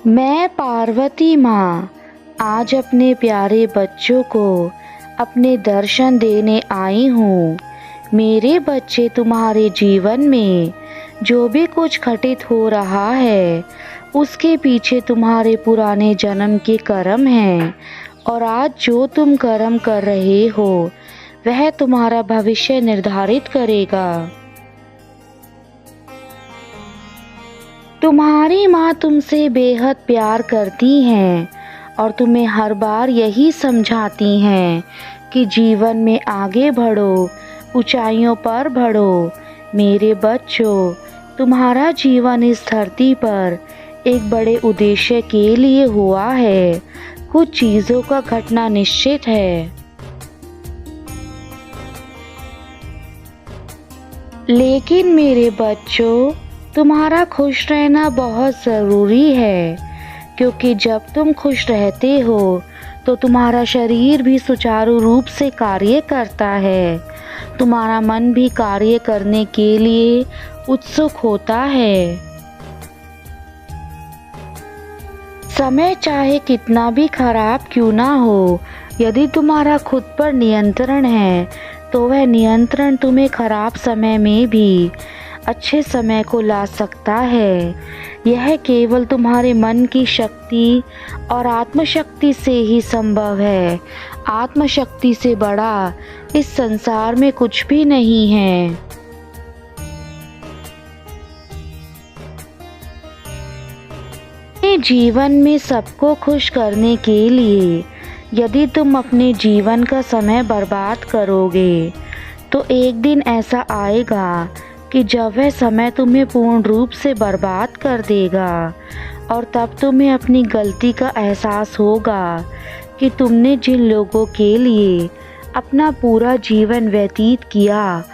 मैं पार्वती माँ आज अपने प्यारे बच्चों को अपने दर्शन देने आई हूँ। मेरे बच्चे, तुम्हारे जीवन में जो भी कुछ घटित हो रहा है उसके पीछे तुम्हारे पुराने जन्म के कर्म हैं, और आज जो तुम कर्म कर रहे हो वह तुम्हारा भविष्य निर्धारित करेगा। तुम्हारी माँ तुमसे बेहद प्यार करती हैं और तुम्हें हर बार यही समझाती हैं कि जीवन में आगे बढ़ो, ऊंचाइयों पर बढ़ो। मेरे बच्चों, तुम्हारा जीवन इस धरती पर एक बड़े उद्देश्य के लिए हुआ है। कुछ चीज़ों का घटना निश्चित है, लेकिन मेरे बच्चों, तुम्हारा खुश रहना बहुत ज़रूरी है, क्योंकि जब तुम खुश रहते हो तो तुम्हारा शरीर भी सुचारू रूप से कार्य करता है, तुम्हारा मन भी कार्य करने के लिए उत्सुक होता है। समय चाहे कितना भी खराब क्यों ना हो, यदि तुम्हारा खुद पर नियंत्रण है तो वह नियंत्रण तुम्हें खराब समय में भी अच्छे समय को ला सकता है। यह केवल तुम्हारे मन की शक्ति और आत्मशक्ति से ही संभव है। आत्मशक्ति से बड़ा इस संसार में कुछ भी नहीं है। अपने जीवन में सबको खुश करने के लिए यदि तुम अपने जीवन का समय बर्बाद करोगे तो एक दिन ऐसा आएगा कि जब वह समय तुम्हें पूर्ण रूप से बर्बाद कर देगा, और तब तुम्हें अपनी गलती का एहसास होगा कि तुमने जिन लोगों के लिए अपना पूरा जीवन व्यतीत किया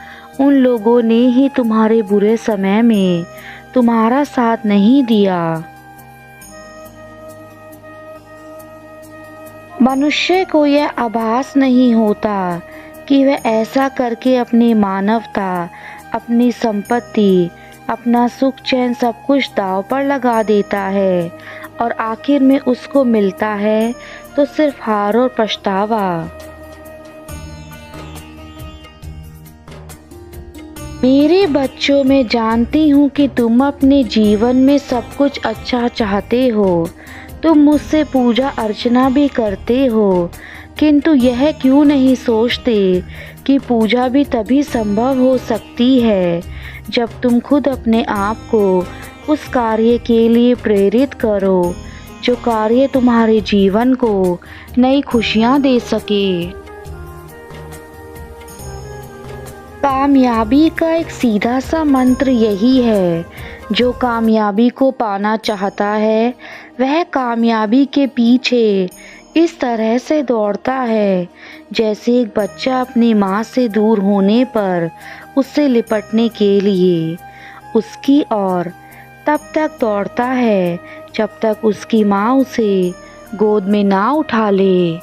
उन लोगों ने ही तुम्हारे बुरे समय में तुम्हारा साथ नहीं दिया। मनुष्य को यह आभास नहीं होता कि वह ऐसा करके अपनी मानवता, अपनी संपत्ति, अपना सुख चैन सब कुछ दांव पर लगा देता है, और आखिर में उसको मिलता है तो सिर्फ हार और पछतावा। मेरे बच्चों, मैं जानती हूँ कि तुम अपने जीवन में सब कुछ अच्छा चाहते हो, तुम मुझसे पूजा अर्चना भी करते हो, किंतु यह क्यों नहीं सोचते कि पूजा भी तभी संभव हो सकती है जब तुम खुद अपने आप को उस कार्य के लिए प्रेरित करो जो कार्य तुम्हारे जीवन को नई खुशियाँ दे सके। कामयाबी का एक सीधा सा मंत्र यही है, जो कामयाबी को पाना चाहता है वह कामयाबी के पीछे इस तरह से दौड़ता है जैसे एक बच्चा अपनी माँ से दूर होने पर उससे लिपटने के लिए उसकी ओर तब तक दौड़ता है जब तक उसकी माँ उसे गोद में ना उठा ले।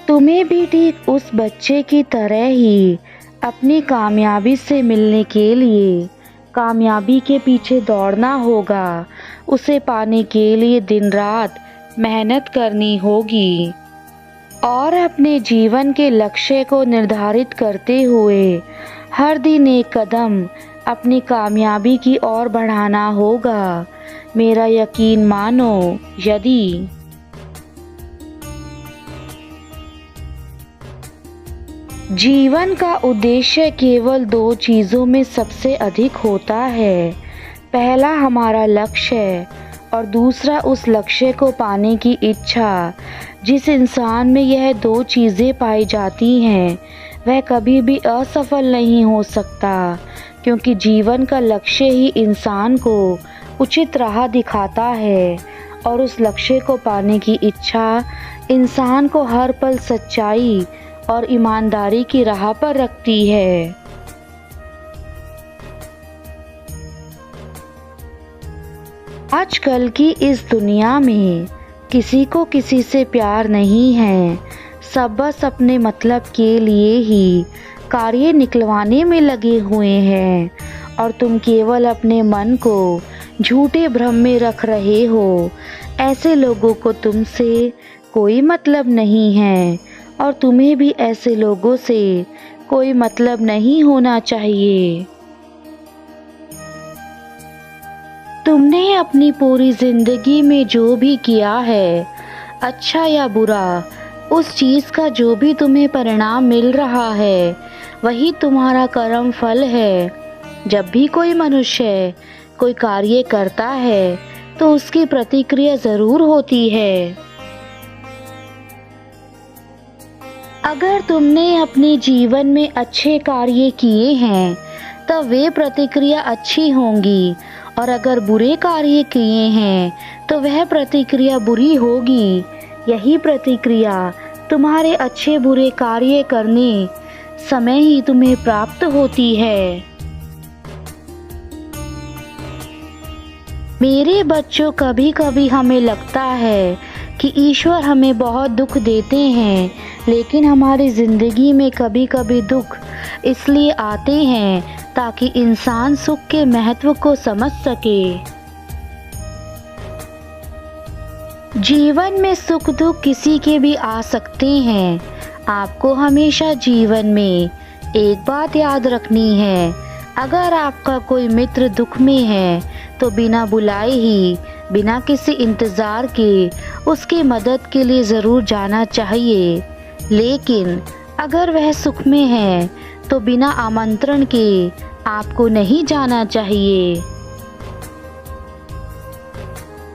तुम्हें भी ठीक उस बच्चे की तरह ही अपनी कामयाबी से मिलने के लिए कामयाबी के पीछे दौड़ना होगा, उसे पाने के लिए दिन रात मेहनत करनी होगी, और अपने जीवन के लक्ष्य को निर्धारित करते हुए हर दिन एक कदम अपनी कामयाबी की ओर बढ़ाना होगा। मेरा यकीन मानो, यदि जीवन का उद्देश्य केवल दो चीज़ों में सबसे अधिक होता है, पहला हमारा लक्ष्य और दूसरा उस लक्ष्य को पाने की इच्छा। जिस इंसान में यह दो चीज़ें पाई जाती हैं वह कभी भी असफल नहीं हो सकता, क्योंकि जीवन का लक्ष्य ही इंसान को उचित राह दिखाता है, और उस लक्ष्य को पाने की इच्छा इंसान को हर पल सच्चाई और ईमानदारी की राह पर रखती है। आजकल की इस दुनिया में किसी को किसी से प्यार नहीं है, सब बस अपने मतलब के लिए ही कार्य निकलवाने में लगे हुए हैं, और तुम केवल अपने मन को झूठे भ्रम में रख रहे हो। ऐसे लोगों को तुमसे कोई मतलब नहीं है और तुम्हें भी ऐसे लोगों से कोई मतलब नहीं होना चाहिए। तुमने अपनी पूरी जिंदगी में जो भी किया है, अच्छा या बुरा, उस चीज़ का जो भी तुम्हें परिणाम मिल रहा है वही तुम्हारा कर्म फल है। जब भी कोई मनुष्य कोई कार्य करता है तो उसकी प्रतिक्रिया ज़रूर होती है। अगर तुमने अपने जीवन में अच्छे कार्य किए हैं तब वे प्रतिक्रिया अच्छी होंगी और अगर बुरे कार्य किए हैं तो वह प्रतिक्रिया बुरी होगी। यही प्रतिक्रिया तुम्हारे अच्छे बुरे कार्य करने समय ही तुम्हें प्राप्त होती है। मेरे बच्चों, कभी कभी हमें लगता है कि ईश्वर हमें बहुत दुख देते हैं, लेकिन हमारी ज़िंदगी में कभी कभी दुख इसलिए आते हैं ताकि इंसान सुख के महत्व को समझ सके। जीवन में सुख दुख किसी के भी आ सकते हैं। आपको हमेशा जीवन में एक बात याद रखनी है, अगर आपका कोई मित्र दुख में है तो बिना बुलाए ही, बिना किसी इंतज़ार के उसकी मदद के लिए ज़रूर जाना चाहिए। लेकिन अगर वह सुख में है तो बिना आमंत्रण के आपको नहीं जाना चाहिए।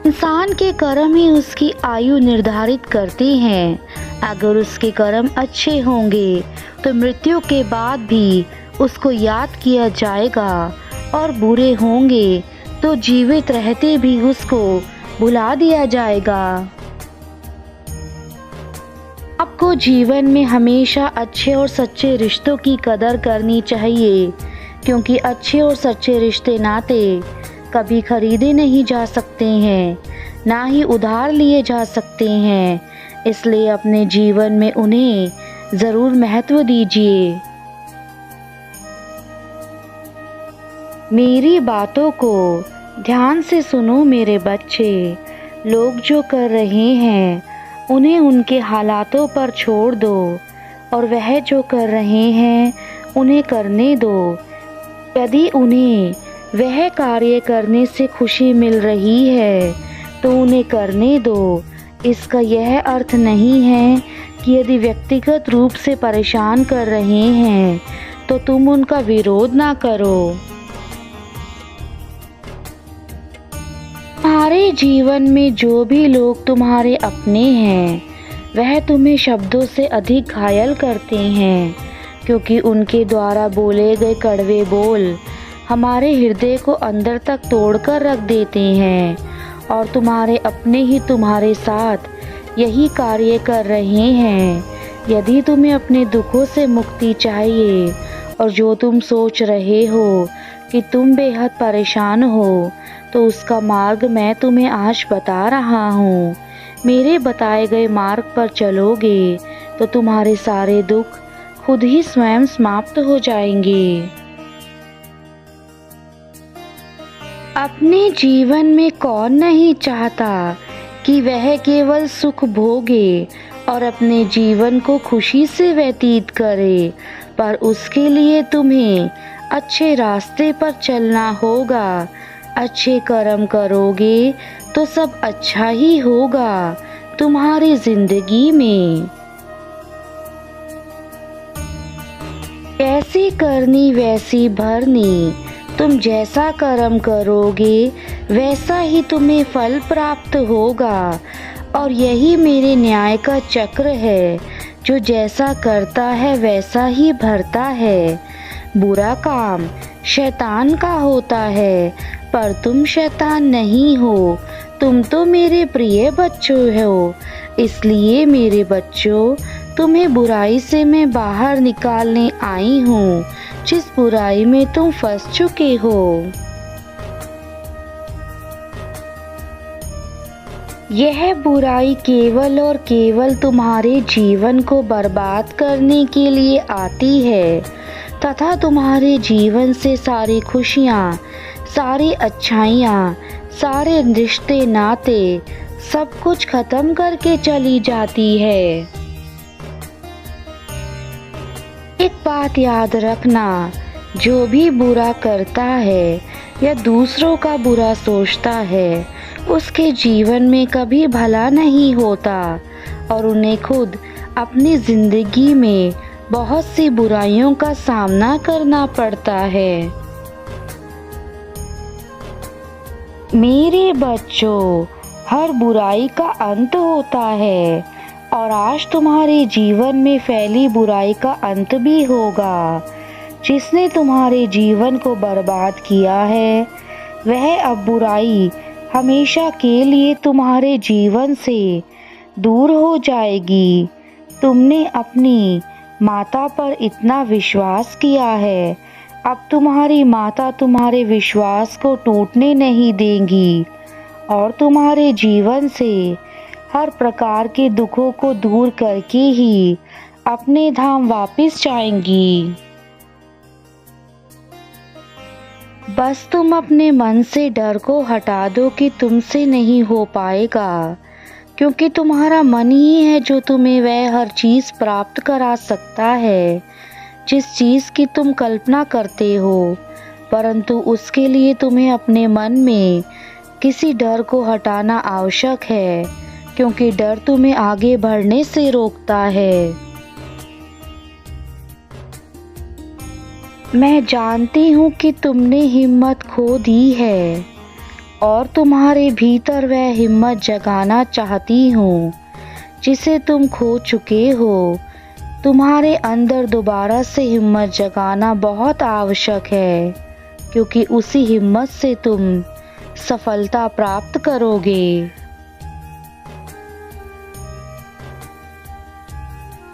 इंसान के कर्म ही उसकी आयु निर्धारित करते हैं। अगर उसके कर्म अच्छे होंगे तो मृत्यु के बाद भी उसको याद किया जाएगा और बुरे होंगे तो जीवित रहते भी उसको भुला दिया जाएगा। आपको जीवन में हमेशा अच्छे और सच्चे रिश्तों की कदर करनी चाहिए, क्योंकि अच्छे और सच्चे रिश्ते नाते कभी खरीदे नहीं जा सकते हैं, ना ही उधार लिए जा सकते हैं। इसलिए अपने जीवन में उन्हें ज़रूर महत्व दीजिए। मेरी बातों को ध्यान से सुनो मेरे बच्चे। लोग जो कर रहे हैं उन्हें उनके हालातों पर छोड़ दो और वह जो कर रहे हैं उन्हें करने दो। यदि उन्हें वह कार्य करने से खुशी मिल रही है तो उन्हें करने दो। इसका यह अर्थ नहीं है कि यदि व्यक्तिगत रूप से परेशान कर रहे हैं तो तुम उनका विरोध ना करो। तुम्हारे जीवन में जो भी लोग तुम्हारे अपने हैं वह तुम्हें शब्दों से अधिक घायल करते हैं, क्योंकि उनके द्वारा बोले गए कड़वे बोल हमारे हृदय को अंदर तक तोड़कर रख देते हैं। और तुम्हारे अपने ही तुम्हारे साथ यही कार्य कर रहे हैं। यदि तुम्हें अपने दुखों से मुक्ति चाहिए और जो तुम सोच रहे हो कि तुम बेहद परेशान हो, तो उसका मार्ग मैं तुम्हें आज बता रहा हूँ। मेरे बताए गए मार्ग पर चलोगे तो तुम्हारे सारे दुख खुद ही स्वयं समाप्त हो जाएंगे। अपने जीवन में कौन नहीं चाहता कि वह केवल सुख भोगे और अपने जीवन को खुशी से व्यतीत करे, पर उसके लिए तुम्हें अच्छे रास्ते पर चलना होगा। अच्छे कर्म करोगे तो सब अच्छा ही होगा तुम्हारी जिंदगी में। कैसी करनी वैसी भरनी, तुम जैसा कर्म करोगे वैसा ही तुम्हें फल प्राप्त होगा। और यही मेरे न्याय का चक्र है, जो जैसा करता है वैसा ही भरता है। बुरा काम शैतान का होता है, पर तुम शैतान नहीं हो, तुम तो मेरे प्रिय बच्चों हो। इसलिए मेरे बच्चों, तुम्हें बुराई से मैं बाहर निकालने आई हूँ, जिस बुराई में तुम फंस चुके हो। यह बुराई केवल और केवल तुम्हारे जीवन को बर्बाद करने के लिए आती है। तथा तुम्हारे जीवन से सारी खुशियाँ, सारी अच्छाइयाँ, सारे रिश्ते नाते सब कुछ खत्म करके चली जाती है। एक बात याद रखना, जो भी बुरा करता है या दूसरों का बुरा सोचता है, उसके जीवन में कभी भला नहीं होता और उन्हें खुद अपनी जिंदगी में बहुत सी बुराइयों का सामना करना पड़ता है। मेरे बच्चों, हर बुराई का अंत होता है और आज तुम्हारे जीवन में फैली बुराई का अंत भी होगा। जिसने तुम्हारे जीवन को बर्बाद किया है, वह अब बुराई हमेशा के लिए तुम्हारे जीवन से दूर हो जाएगी। तुमने अपनी माता पर इतना विश्वास किया है, अब तुम्हारी माता तुम्हारे विश्वास को टूटने नहीं देंगी और तुम्हारे जीवन से हर प्रकार के दुखों को दूर करके ही अपने धाम वापस जाएंगी। बस तुम अपने मन से डर को हटा दो कि तुमसे नहीं हो पाएगा, क्योंकि तुम्हारा मन ही है जो तुम्हें वह हर चीज़ प्राप्त करा सकता है जिस चीज़ की तुम कल्पना करते हो, परंतु उसके लिए तुम्हें अपने मन में किसी डर को हटाना आवश्यक है, क्योंकि डर तुम्हें आगे बढ़ने से रोकता है। मैं जानती हूँ कि तुमने हिम्मत खो दी है और तुम्हारे भीतर वह हिम्मत जगाना चाहती हूँ जिसे तुम खो चुके हो। तुम्हारे अंदर दोबारा से हिम्मत जगाना बहुत आवश्यक है, क्योंकि उसी हिम्मत से तुम सफलता प्राप्त करोगे।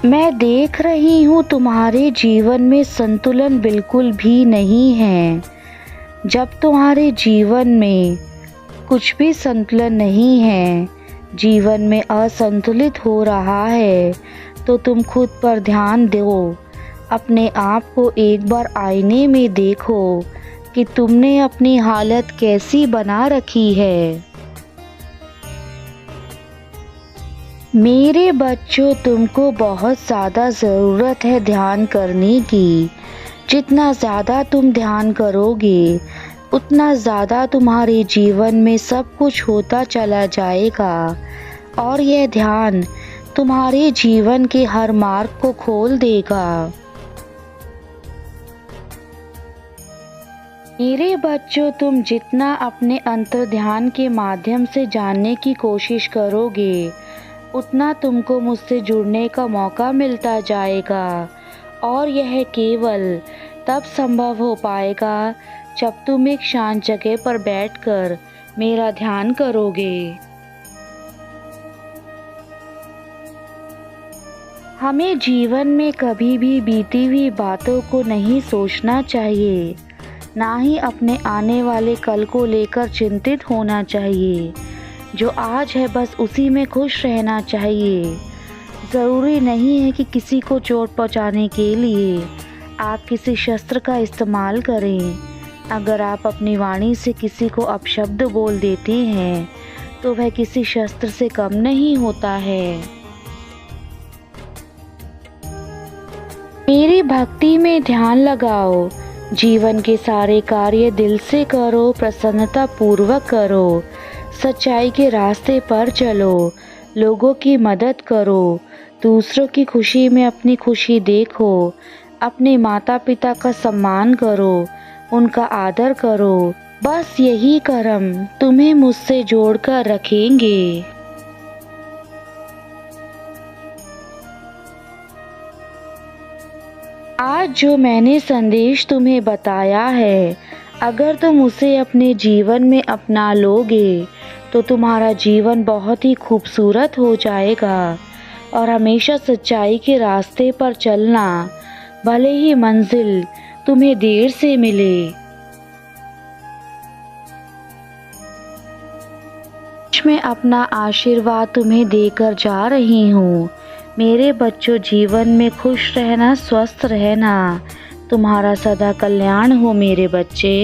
मैं देख रही हूँ तुम्हारे जीवन में संतुलन बिल्कुल भी नहीं है। जब तुम्हारे जीवन में कुछ भी संतुलन नहीं है, जीवन में असंतुलित हो रहा है, तो तुम खुद पर ध्यान दो। अपने आप को एक बार आईने में देखो कि तुमने अपनी हालत कैसी बना रखी है। मेरे बच्चों, तुमको बहुत ज़्यादा ज़रूरत है ध्यान करने की। जितना ज़्यादा तुम ध्यान करोगे, उतना ज़्यादा तुम्हारे जीवन में सब कुछ होता चला जाएगा और यह ध्यान तुम्हारे जीवन के हर मार्ग को खोल देगा। मेरे बच्चों, तुम जितना अपने अंतर्ध्यान के माध्यम से जानने की कोशिश करोगे, उतना तुमको मुझसे जुड़ने का मौका मिलता जाएगा और यह केवल तब संभव हो पाएगा जब तुम एक शांत जगह पर बैठकर मेरा ध्यान करोगे। हमें जीवन में कभी भी बीती हुई बातों को नहीं सोचना चाहिए, ना ही अपने आने वाले कल को लेकर चिंतित होना चाहिए। जो आज है बस उसी में खुश रहना चाहिए। ज़रूरी नहीं है कि किसी को चोट पहुंचाने के लिए आप किसी शस्त्र का इस्तेमाल करें। अगर आप अपनी वाणी से किसी को अपशब्द बोल देते हैं, तो वह किसी शस्त्र से कम नहीं होता है। मेरी भक्ति में ध्यान लगाओ। जीवन के सारे कार्य दिल से करो, प्रसन्नता पूर्वक करो, सच्चाई के रास्ते पर चलो, लोगों की मदद करो, दूसरों की खुशी में अपनी खुशी देखो, अपने माता पिता का सम्मान करो, उनका आदर करो। बस यही कर्म तुम्हें मुझसे जोड़कर रखेंगे। आज जो मैंने संदेश तुम्हें बताया है, अगर तुम उसे अपने जीवन में अपना लोगे तो तुम्हारा जीवन बहुत ही खूबसूरत हो जाएगा और हमेशा सच्चाई के रास्ते पर चलना, भले ही मंजिल तुम्हें देर से मिले। मैं अपना आशीर्वाद तुम्हें देकर जा रही हूँ। मेरे बच्चों, जीवन में खुश रहना, स्वस्थ रहना, तुम्हारा सदा कल्याण हो मेरे बच्चे।